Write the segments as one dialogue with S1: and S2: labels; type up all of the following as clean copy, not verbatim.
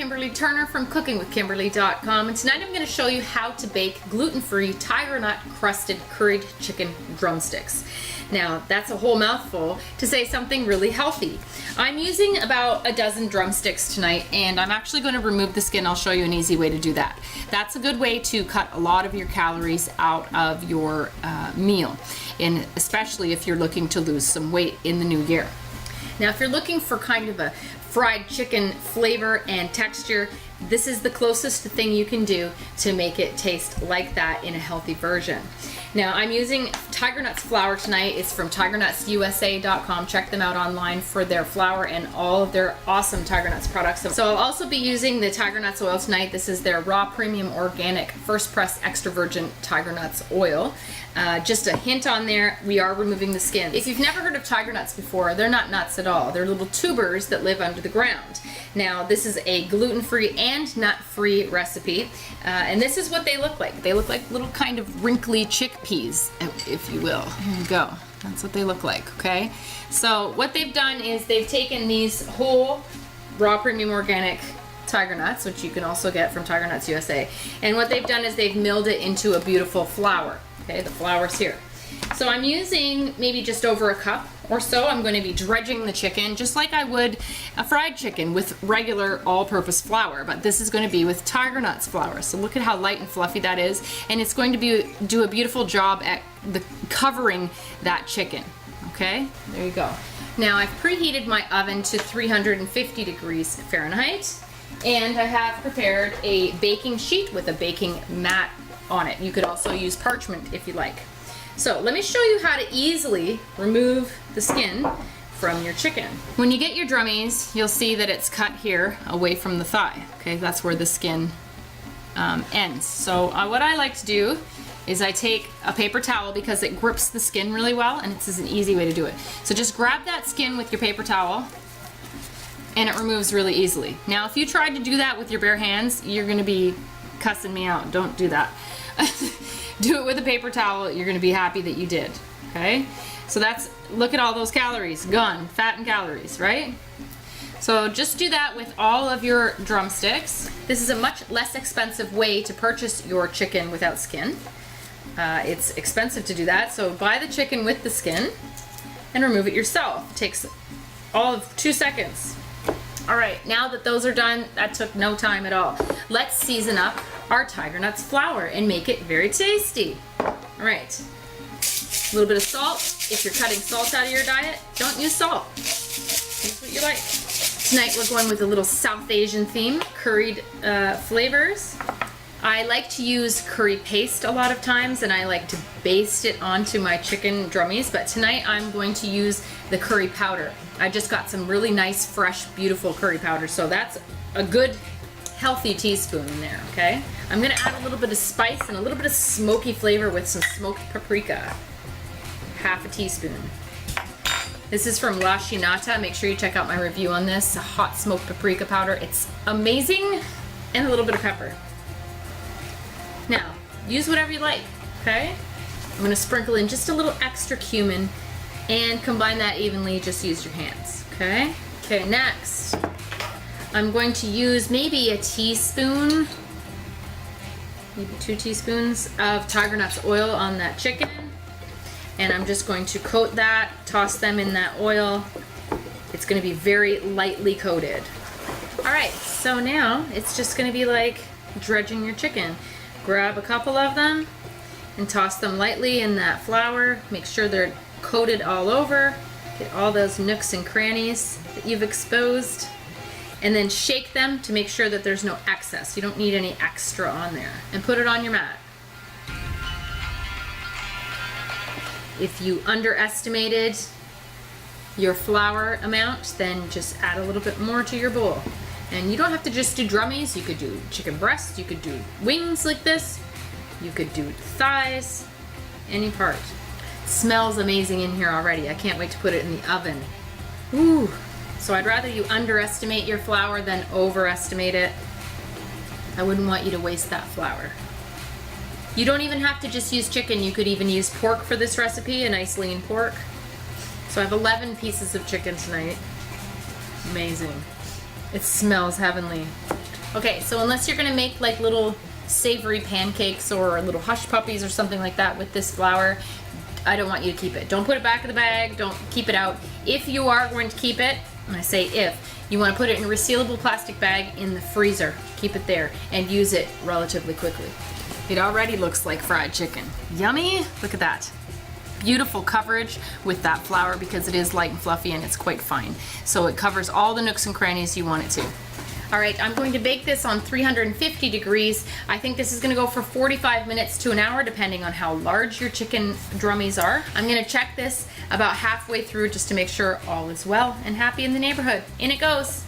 S1: Kimberly Turner from cookingwithkimberly.com, and tonight I'm going to show you how to bake gluten-free tiger nut crusted curried chicken drumsticks. Now that's a whole mouthful to say something really healthy. I'm using about a dozen drumsticks tonight, and I'm actually going to remove the skin. I'll show you an easy way to do that. That's a good way to cut a lot of your calories out of your meal, and especially if you're looking to lose some weight in the new year. Now if you're looking for kind of a fried chicken flavor and texture, this is the closest thing you can do to make it taste like that in a healthy version. Now I'm using Tiger Nuts flour tonight. It's from TigerNutsUSA.com. Check them out online for their flour and all of their awesome Tiger Nuts products. So I'll also be using the Tiger Nuts oil tonight. This is their raw premium organic first press extra virgin Tiger Nuts oil. Just a hint on there, we are removing the skin. If you've never heard of Tiger Nuts before, they're not nuts at all. They're little tubers that live under the ground. Now this is a gluten-free and nut-free recipe, and this is what they look like. They look like little kind of wrinkly chickpeas, if you will. Here you go. That's what they look like, okay? So what they've done is they've taken these whole raw premium organic Tiger Nuts, which you can also get from Tiger Nuts USA, and what they've done is they've milled it into a beautiful flour. Okay, the flour's here. So I'm using maybe just over a cup or so. I'm going to be dredging the chicken just like I would a fried chicken with regular all-purpose flour, but this is going to be with Tiger Nuts flour. So look at how light and fluffy that is, and it's going to do a beautiful job at covering that chicken. Okay, there you go. Now I've preheated my oven to 350 degrees Fahrenheit, and I have prepared a baking sheet with a baking mat on it. You could also use parchment if you like. So let me show you how to easily remove the skin from your chicken. When you get your drummies, you'll see that it's cut here away from the thigh. Okay, that's where the skin ends. So what I like to do is I take a paper towel because it grips the skin really well, and this is an easy way to do it. So just grab that skin with your paper towel, and it removes really easily. Now if you tried to do that with your bare hands, you're gonna be cussing me out. Don't do that. Do it with a paper towel. You're going to be happy that you did. Okay, so look at all those calories gone, fat and calories, right? So just do that with all of your drumsticks. This is a much less expensive way to purchase your chicken without skin. It's expensive to do that, so buy the chicken with the skin and remove it yourself. It takes all of 2 seconds. All right, now that those are done, that took no time at all. Let's season up our Tiger Nuts flour and make it very tasty. All right, a little bit of salt. If you're cutting salt out of your diet, don't use salt. Use what you like. Tonight we're going with a little South Asian theme, curried flavors. I like to use curry paste a lot of times, and I like to baste it onto my chicken drummies, but tonight I'm going to use the curry powder. I just got some really nice, fresh, beautiful curry powder, so that's a good, healthy teaspoon in there, okay? I'm gonna add a little bit of spice and a little bit of smoky flavor with some smoked paprika. Half a teaspoon. This is from La Chinata. Make sure you check out my review on this. Hot smoked paprika powder. It's amazing. And a little bit of pepper. Now, use whatever you like, okay? I'm gonna sprinkle in just a little extra cumin and combine that evenly. Just use your hands, okay? Okay, next, I'm going to use maybe a teaspoon, maybe 2 teaspoons of Tiger Nuts oil on that chicken. And I'm just going to coat that, toss them in that oil. It's gonna be very lightly coated. All right, so now it's just gonna be like dredging your chicken. Grab a couple of them and toss them lightly in that flour. Make sure they're coated all over. Get all those nooks and crannies that you've exposed. And then shake them to make sure that there's no excess. You don't need any extra on there. And put it on your mat. If you underestimated your flour amount, then just add a little bit more to your bowl. And you don't have to just do drummies. You could do chicken breast, you could do wings like this, you could do thighs, any part. It smells amazing in here already. I can't wait to put it in the oven. Ooh. So I'd rather you underestimate your flour than overestimate it. I wouldn't want you to waste that flour. You don't even have to just use chicken. You could even use pork for this recipe, a nice lean pork. So I have 11 pieces of chicken tonight. Amazing. It smells heavenly. Okay, so unless you're gonna make like little savory pancakes or little hush puppies or something like that with this flour, I don't want you to keep it. Don't put it back in the bag, don't keep it out. If you are going to keep it, and I say if, you want to put it in a resealable plastic bag in the freezer. Keep it there and use it relatively quickly. It already looks like fried chicken. Yummy, look at that. Beautiful coverage with that flour because it is light and fluffy and it's quite fine. So it covers all the nooks and crannies you want it to. All right, I'm going to bake this on 350 degrees. I think this is gonna go for 45 minutes to an hour, depending on how large your chicken drummies are. I'm gonna check this about halfway through just to make sure all is well and happy in the neighborhood. In it goes.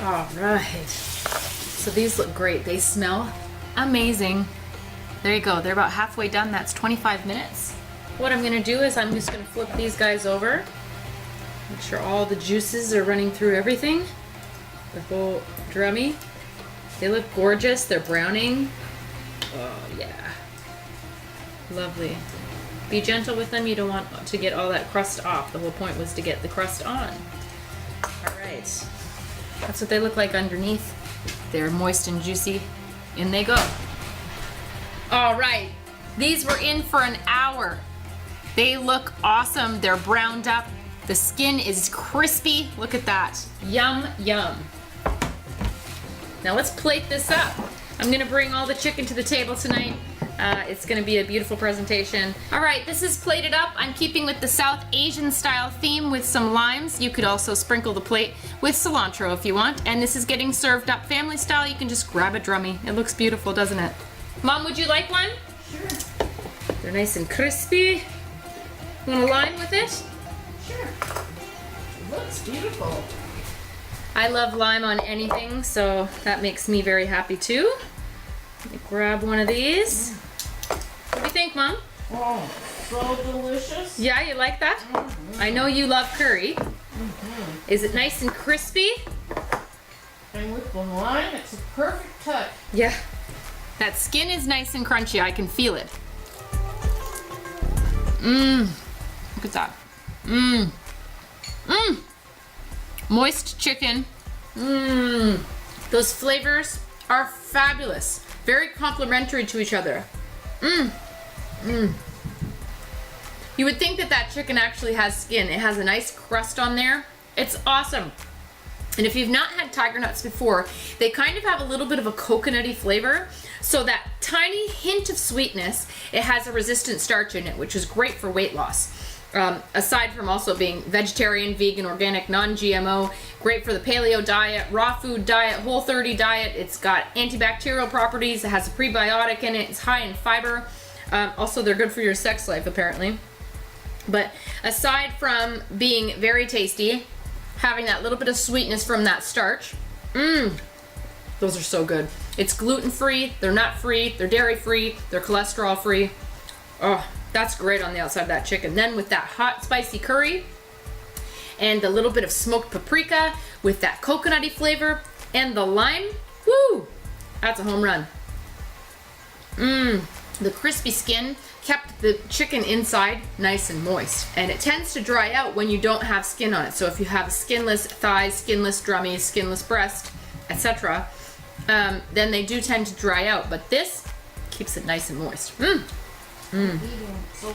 S1: All right, so these look great. They smell amazing. There you go, they're about halfway done. That's 25 minutes. What I'm gonna do is I'm just gonna flip these guys over. Make sure all the juices are running through everything. The whole drummy. They look gorgeous. They're browning. Oh yeah. Lovely. Be gentle with them. You don't want to get all that crust off. The whole point was to get the crust on. All right. That's what they look like underneath. They're moist and juicy. In they go. All right. These were in for an hour. They look awesome. They're browned up. The skin is crispy. Look at that. Yum, yum. Now let's plate this up. I'm gonna bring all the chicken to the table tonight. It's gonna be a beautiful presentation. All right, this is plated up. I'm keeping with the South Asian style theme with some limes. You could also sprinkle the plate with cilantro if you want. And this is getting served up family style. You can just grab a drummy. It looks beautiful, doesn't it? Mom, would you like one?
S2: Sure.
S1: They're nice and crispy. Want a lime with it?
S2: Sure. It looks beautiful.
S1: I love lime on anything, so that makes me very happy too. Let me grab one of these. What do you think, Mom?
S2: Oh, so delicious.
S1: Yeah, you like that?
S2: Mm-hmm.
S1: I know you love curry.
S2: Mm-hmm.
S1: Is it nice and crispy?
S2: And with the lime, it's a perfect touch.
S1: Yeah. That skin is nice and crunchy. I can feel it. Mmm. Look at that. Mmm. Mmm. Moist chicken. Mmm. Those flavors are fabulous. Very complementary to each other. Mmm. Mmm. You would think that that chicken actually has skin. It has a nice crust on there. It's awesome. And if you've not had tiger nuts before, they kind of have a little bit of a coconutty flavor. So that tiny hint of sweetness, it has a resistant starch in it, which is great for weight loss. Aside from also being vegetarian, vegan, organic, non-GMO, great for the paleo diet, raw food diet, Whole30 diet. It's got antibacterial properties. It has a prebiotic in it. It's high in fiber. Also, they're good for your sex life, apparently. But aside from being very tasty, having that little bit of sweetness from that starch, those are so good. It's gluten-free, they're nut-free, they're dairy-free, they're cholesterol-free. Oh, that's great on the outside of that chicken. Then with that hot, spicy curry and the little bit of smoked paprika with that coconutty flavor and the lime, woo, that's a home run. The crispy skin kept the chicken inside nice and moist, and it tends to dry out when you don't have skin on it. So if you have skinless thighs, skinless drummies, skinless breast, etc., then they do tend to dry out, but this keeps it nice and moist.
S2: So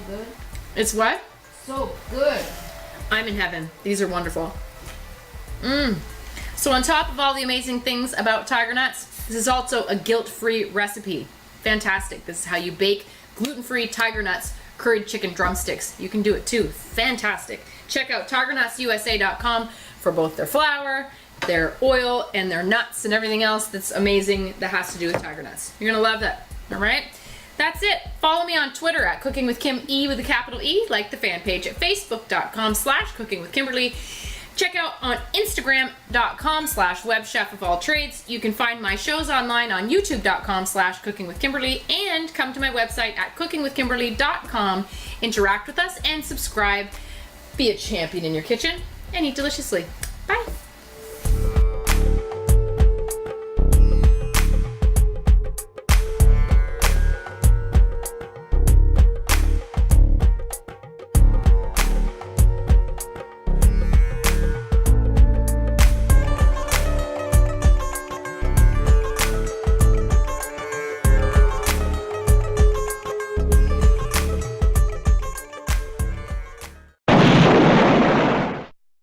S2: good.
S1: It's what?
S2: So good.
S1: I'm in heaven. These are wonderful. So on top of all the amazing things about tiger nuts, this is also a guilt-free recipe. Fantastic. This is how you bake gluten-free tiger nuts curried chicken drumsticks. You can do it too. Fantastic. Check out tigernutsusa.com for both their flour, their oil, and their nuts and everything else that's amazing that has to do with tiger nuts. You're gonna love that. All right? That's it. Follow me on Twitter at Cooking with Kim E with a capital E. Like the fan page at facebook.com/cookingwithkimberly. Check out on instagram.com/webchefofalltrades. You can find my shows online on youtube.com/cookingwithkimberly and come to my website at cookingwithkimberly.com. Interact with us and subscribe. Be a champion in your kitchen and eat deliciously. Bye.